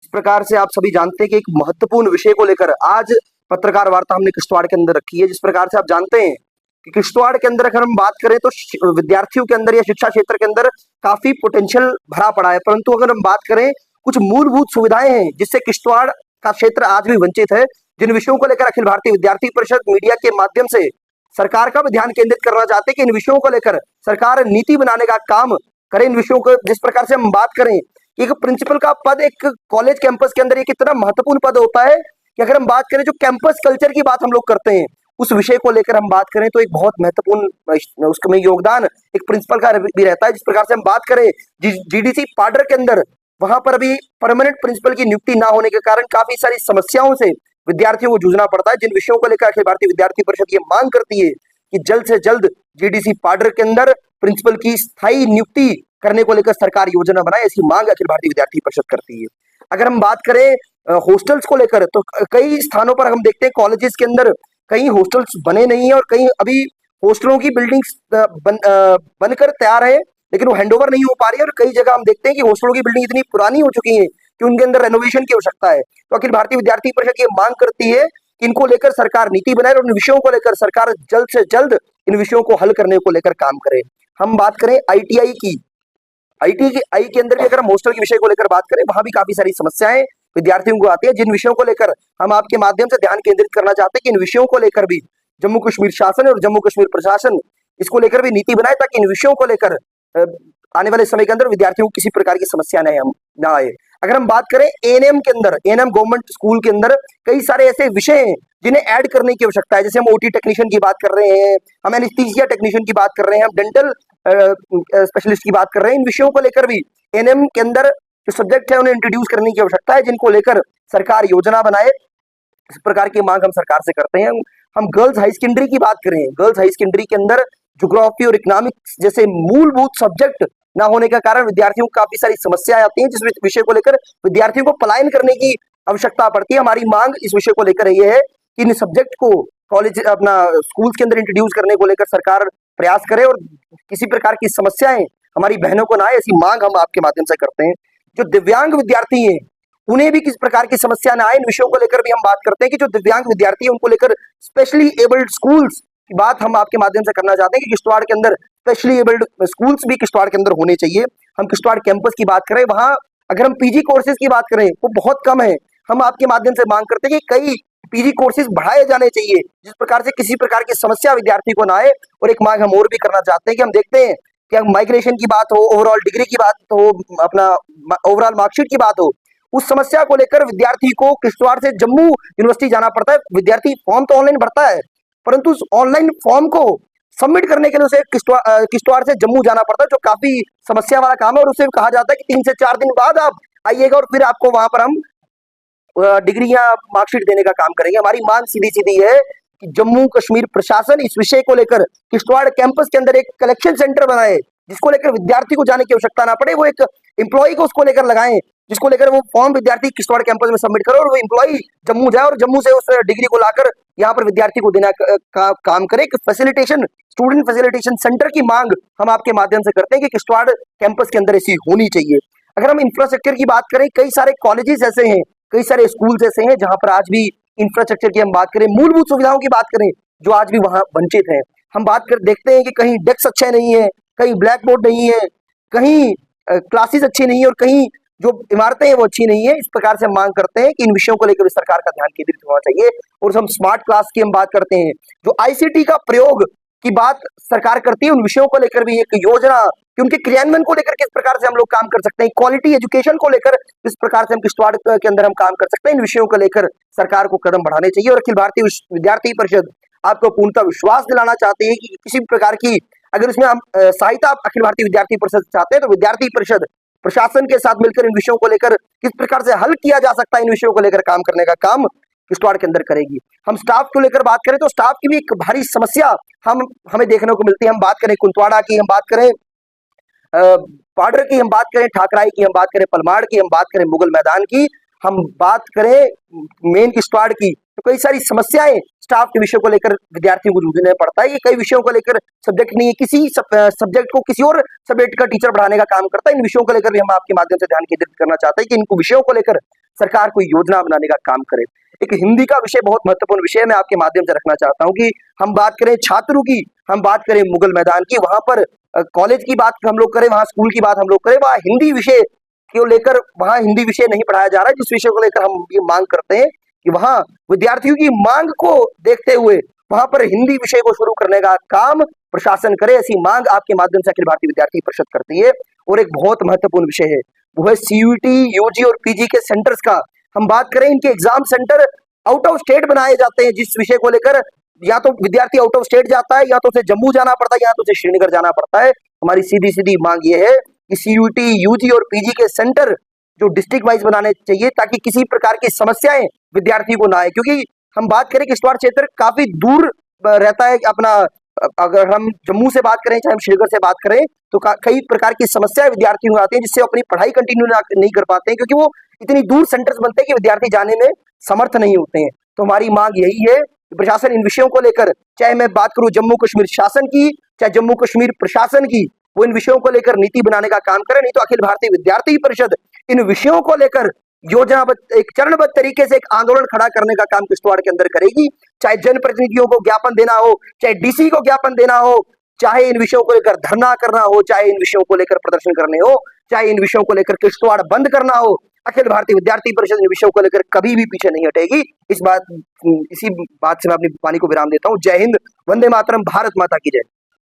इस प्रकार से आप सभी जानते हैं कि एक महत्वपूर्ण विषय को लेकर आज पत्रकार वार्ता हमने किश्तवाड़ के अंदर रखी है। जिस प्रकार से आप जानते हैं कि किश्तवाड़ के अंदर अगर हम बात करें तो विद्यार्थियों के अंदर या शिक्षा क्षेत्र के अंदर काफी पोटेंशियल भरा पड़ा है, परंतु अगर हम बात करें कुछ मूलभूत सुविधाएं हैं जिससे किश्तवाड़ का क्षेत्र आज भी वंचित है, जिन विषयों को लेकर अखिल भारतीय विद्यार्थी परिषद मीडिया के माध्यम से सरकार का भी ध्यान केंद्रित करना चाहते हैं कि इन विषयों को लेकर सरकार नीति बनाने का काम करे। इन विषयों को जिस प्रकार से हम बात करें, एक प्रिंसिपल का पद एक कॉलेज कैंपस के अंदर एक इतना महत्वपूर्ण पद होता है कि अगर हम बात करें जो कैंपस कल्चर की बात हम लोग करते हैं उस विषय को लेकर हम बात करें तो एक बहुत महत्वपूर्ण उसमें योगदान एक प्रिंसिपल का भी रहता है। जिस प्रकार से हम बात करें जीडीसी पाडर के अंदर, वहां पर अभी परमानेंट प्रिंसिपल की नियुक्ति ना होने के कारण काफी सारी समस्याओं से विद्यार्थियों को जूझना पड़ता है, जिन विषयों को लेकर अखिल भारतीय विद्यार्थी परिषद ये मांग करती है कि जल्द से जल्द जीडीसी पाडर के अंदर प्रिंसिपल की स्थायी नियुक्ति करने को लेकर सरकार योजना बनाए, ऐसी मांग अखिल भारतीय विद्यार्थी परिषद करती है। अगर हम बात करें हॉस्टल्स को लेकर तो कई स्थानों पर हम देखते हैं कॉलेजेस के अंदर कई हॉस्टल्स बने नहीं है और कई अभी हॉस्टलों की बिल्डिंग्स बनकर तैयार है लेकिन वो हैंडओवर नहीं हो पा रही है, और कई जगह हम देखते हैं कि हॉस्टलों की बिल्डिंग इतनी पुरानी हो चुकी है कि उनके अंदर रेनोवेशन की आवश्यकता है। तो अखिल भारतीय विद्यार्थी परिषद ये मांग करती है कि इनको लेकर सरकार नीति बनाए और इन विषयों को लेकर सरकार जल्द से जल्द इन विषयों को हल करने को लेकर काम करे। हम बात करें आईटीआई की, आईटीआई के अंदर भी अगर हम हॉस्टल के विषय को लेकर बात करें वहां भी काफी सारी समस्याएं विद्यार्थियों को आती है, जिन विषयों को लेकर हम आपके माध्यम से ध्यान केंद्रित करना चाहते हैं कि इन विषयों को लेकर भी जम्मू कश्मीर शासन और जम्मू कश्मीर प्रशासन इसको लेकर भी नीति बनाए ताकि इन विषयों को लेकर आने वाले समय के अंदर विद्यार्थियों को किसी प्रकार की समस्या ना आए। अगर हम बात करें एएनएम के अंदर, एएनएम गवर्नमेंट स्कूल के अंदर कई सारे ऐसे विषय हैं जिन्हें ऐड करने की आवश्यकता है, जैसे हम ओटी टेक्नीशियन की बात कर रहे हैं, हम एनेस्थीसिया टेक्नीशियन की बात कर रहे हैं, हम डेंटल स्पेशलिस्ट की बात कर रहे हैं। इन विषयों को लेकर भी एएनएम के अंदर जो सब्जेक्ट है उन्हें इंट्रोड्यूस करने की आवश्यकता है, जिनको लेकर सरकार योजना बनाए। इस प्रकार की मांग हम सरकार से करते हैं। हम गर्ल्स हाई सेकेंडरी की बात करें, गर्ल्स हाई सेकेंडरी के अंदर ज्योग्राफी और इकोनॉमिक्स जैसे मूलभूत सब्जेक्ट ना होने के कारण विद्यार्थियों को काफी सारी समस्याएं आती हैं, जिस विषय को लेकर विद्यार्थियों को पलायन करने की आवश्यकता पड़ती है। हमारी मांग इस विषय को लेकर ये है कि इन सब्जेक्ट को कॉलेज अपना स्कूल्स के अंदर इंट्रोड्यूस करने को लेकर सरकार प्रयास करे और किसी प्रकार की समस्याएं हमारी बहनों को ना आए, ऐसी मांग हम आपके माध्यम से करते हैं। जो दिव्यांग विद्यार्थी हैं उन्हें भी किस प्रकार की समस्या ना आए, इन विषयों को लेकर भी हम बात करते हैं कि जो दिव्यांग विद्यार्थी है उनको लेकर स्पेशली एबल्ड स्कूल्स की बात हम आपके माध्यम से करना चाहते हैं कि किश्तवाड़ के अंदर स्पेशली एबल्ड स्कूल्स भी किश्तवाड़ के अंदर होने चाहिए। हम किश्तवाड़ कैंपस की बात करें, वहां अगर हम पीजी कोर्सेज की बात करें वो बहुत कम है। हम आपके माध्यम से मांग करते हैं कि कई पीजी कोर्सेज बढ़ाए जाने चाहिए जिस प्रकार से किसी प्रकार की समस्या विद्यार्थी को ना आए। और एक मांग हम और भी करना चाहते हैं कि हम देखते हैं कि हम माइग्रेशन की बात हो, ओवरऑल डिग्री की बात हो, अपना ओवरऑल मार्कशीट की बात हो, उस समस्या को लेकर विद्यार्थी को किश्तवाड़ से जम्मू यूनिवर्सिटी जाना पड़ता है। विद्यार्थी फॉर्म तो ऑनलाइन भरता है परंतु उस ऑनलाइन फॉर्म को सबमिट करने के लिए उसे किश्तवाड़ से जम्मू जाना पड़ता है, जो काफी समस्या वाला काम है। और उसे कहा जाता है कि 3 से 4 दिन बाद आप आइएगा और फिर आपको वहां पर हम डिग्री या मार्कशीट देने का काम करेंगे। हमारी मांग सीधी सीधी है कि जम्मू कश्मीर प्रशासन इस विषय को लेकर किश्तवाड़ कैंपस के अंदर एक कलेक्शन सेंटर बनाए जिसको लेकर विद्यार्थी को जाने की आवश्यकता ना पड़े। वो एक एम्प्लॉय को उसको लेकर लगाएं जिसको लेकर वो फॉर्म विद्यार्थी किश्तवाड़ कैंपस में सबमिट करे और वो एम्प्लॉय जम्मू जाए और जम्मू से उस डिग्री को लाकर यहाँ पर विद्यार्थी को देना का काम करे। फैसिलिटेशन, स्टूडेंट फैसिलिटेशन सेंटर की मांग हम आपके माध्यम से करते हैं कि किश्तवाड़ कैंपस के अंदर ऐसी होनी चाहिए। अगर हम इंफ्रास्ट्रक्चर की बात करें, कई सारे कॉलेजेस ऐसे हैं, कई सारे स्कूल ऐसे हैं जहां पर आज भी इंफ्रास्ट्रक्चर की हम बात करें, मूलभूत सुविधाओं की बात करें जो आज भी वहां वंचित है। हम बात कर देखते हैं कि कहीं डेस्क अच्छे नहीं है, कहीं ब्लैक बोर्ड नहीं है, कहीं क्लासेस अच्छी नहीं है और कहीं जो इमारतें हैं वो अच्छी नहीं है। इस प्रकार से हम मांग करते हैं कि इन विषयों को लेकर सरकार का ध्यान केंद्रित होना चाहिए। और हम स्मार्ट क्लास की हम बात करते हैं, जो आईसीटी का प्रयोग की बात सरकार करती है, उन विषयों को लेकर भी एक योजना कि उनके क्रियान्वयन को लेकर किस प्रकार से हम लोग काम कर सकते हैं, क्वालिटी एजुकेशन को लेकर किस प्रकार से हम किश्तवाड़ के अंदर हम काम कर सकते हैं, इन विषयों को लेकर सरकार को कदम बढ़ाने चाहिए। और अखिल भारतीय विद्यार्थी परिषद आपको पूर्णतः विश्वास दिलाना चाहते हैं कि किसी भी प्रकार की अगर उसमें हम सहायता अखिल भारतीय विद्यार्थी परिषद चाहते हैं तो विद्यार्थी परिषद प्रशासन के साथ मिलकर इन विषयों को लेकर किस प्रकार से हल किया जा सकता है, इन विषयों को लेकर काम करने का काम किश्तवाड़ के अंदर करेगी। हम स्टाफ को लेकर बात करें तो स्टाफ की भी एक भारी समस्या हमें देखने को मिलती है। हम बात करें कुंतवाड़ा की, हम बात करें पाडर की, हम बात करें ठाकराई की, हम बात करें पलमाड़ की, हम बात करें मुगल मैदान की, हम बात करें मेन किश्तवाड़ की, तो कई सारी समस्याएं स्टाफ के विषय को लेकर विद्यार्थियों को जूझना पड़ता है। ये कई विषयों को लेकर सब्जेक्ट नहीं है, किसी सब्जेक्ट को किसी और सब्जेक्ट का टीचर पढ़ाने का काम करता है। इन विषयों को लेकर भी हम आपके माध्यम से ध्यान केंद्रित करना चाहते हैं कि इन विषयों को लेकर सरकार कोई योजना बनाने का काम करे। एक हिंदी का विषय बहुत महत्वपूर्ण विषय मैं आपके माध्यम से रखना चाहता हूँ कि हम बात करें छात्रों की, हम बात करें मुगल मैदान की, वहां पर कॉलेज की बात हम लोग करें, वहां स्कूल की बात हम लोग करें, वहां हिंदी विषय को लेकर वहां हिंदी विषय नहीं पढ़ाया जा रहा है, जिस विषय को लेकर हम ये मांग करते हैं कि वहां विद्यार्थियों की मांग को देखते हुए वहां पर हिंदी विषय को शुरू करने का काम प्रशासन करे। ऐसी मांग आपके माध्यम से अखिल भारतीय विद्यार्थी परिषद करती है। और एक बहुत महत्वपूर्ण विषय है, वो है सीयूईटी, यूजी और पीजी के सेंटर्स का। हम बात करें, इनके exam centre out of state बनाए जाते हैं, जिस विषय को लेकर या तो विद्यार्थी आउट ऑफ स्टेट जाता है, या तो उसे जम्मू जाना पड़ता है, या तो उसे श्रीनगर जाना पड़ता है। हमारी सीधी सीधी मांग ये है कि सीयूईटी, यूजी और पीजी के सेंटर जो डिस्ट्रिक्ट वाइज बनाने चाहिए, ताकि किसी प्रकार की समस्याएं विद्यार्थी को ना आए। क्योंकि हम बात करें, किश्तवाड़ क्षेत्र काफी दूर रहता है अपना, अगर हम जम्मू से बात करें चाहे हम श्रीनगर से बात करें, तो कई प्रकार की समस्याएं विद्यार्थियों को आती हैं, जिससे अपनी पढ़ाई कंटिन्यू नहीं कर पाते हैं, क्योंकि वो इतनी दूर सेंटर्स बनते हैं कि विद्यार्थी जाने में समर्थ नहीं होते हैं। तो हमारी मांग यही है कि प्रशासन इन विषयों को लेकर, चाहे मैं बात करूं जम्मू कश्मीर शासन की, चाहे जम्मू कश्मीर प्रशासन की, वो इन विषयों को लेकर नीति बनाने का काम करे। नहीं तो अखिल भारतीय विद्यार्थी परिषद इन विषयों को लेकर योजनाबद्ध, एक चरणबद्ध तरीके से एक आंदोलन खड़ा करने का काम किश्तवाड़ के अंदर करेगी। चाहे जनप्रतिनिधियों को ज्ञापन देना हो, चाहे डीसी को ज्ञापन देना हो, चाहे इन विषयों को लेकर धरना करना हो, चाहे इन विषयों को लेकर प्रदर्शन करने हो, चाहे इन विषयों को लेकर किश्तवाड़ बंद करना हो, अखिल भारतीय विद्यार्थी परिषद इन विषयों को लेकर कभी भी पीछे नहीं हटेगी। इसी बात से मैं अपनी वाणी को विराम देता हूँ। जय हिंद, वंदे मातरम, भारत माता की जय।